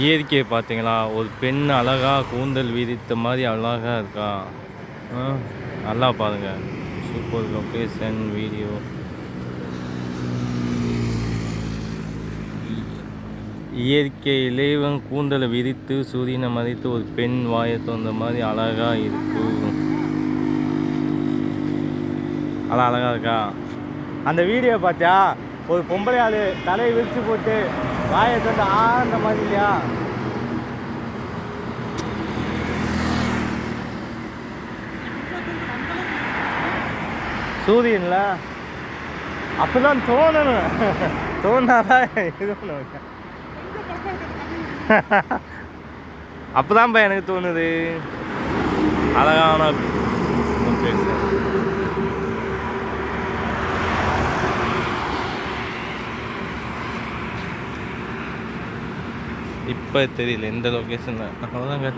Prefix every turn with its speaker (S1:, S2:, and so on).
S1: இயற்கையை பார்த்தீங்களா? ஒரு பெண் அழகா கூந்தல் விரித்த மாதிரி அழகா இருக்கா? ஆ, நல்லா பாருங்க. Super location video. இயற்கை இறைவன் கூந்தலை விரித்து சூரியனை மதித்து ஒரு பெண் வாயை திறந்த மாதிரி அழகா இருக்கு. அதான் அழகா இருக்கா? அந்த வீடியோ பார்த்தியா? ஒரு பொம்பளை ஆளு தலையை விரிச்சு போட்டு வாயை திறந்து ஆந்த மாதிரி இல்லையா? சூரியன்ல அப்பதான் தோணணும். தோணாதான் இது பண்ணுவாங்க. அப்பதான்ப்பா எனக்கு தோணுது. அழகான இப்போ தெரியல எந்த லொக்கேஷன். அவ்வளோதாங்க.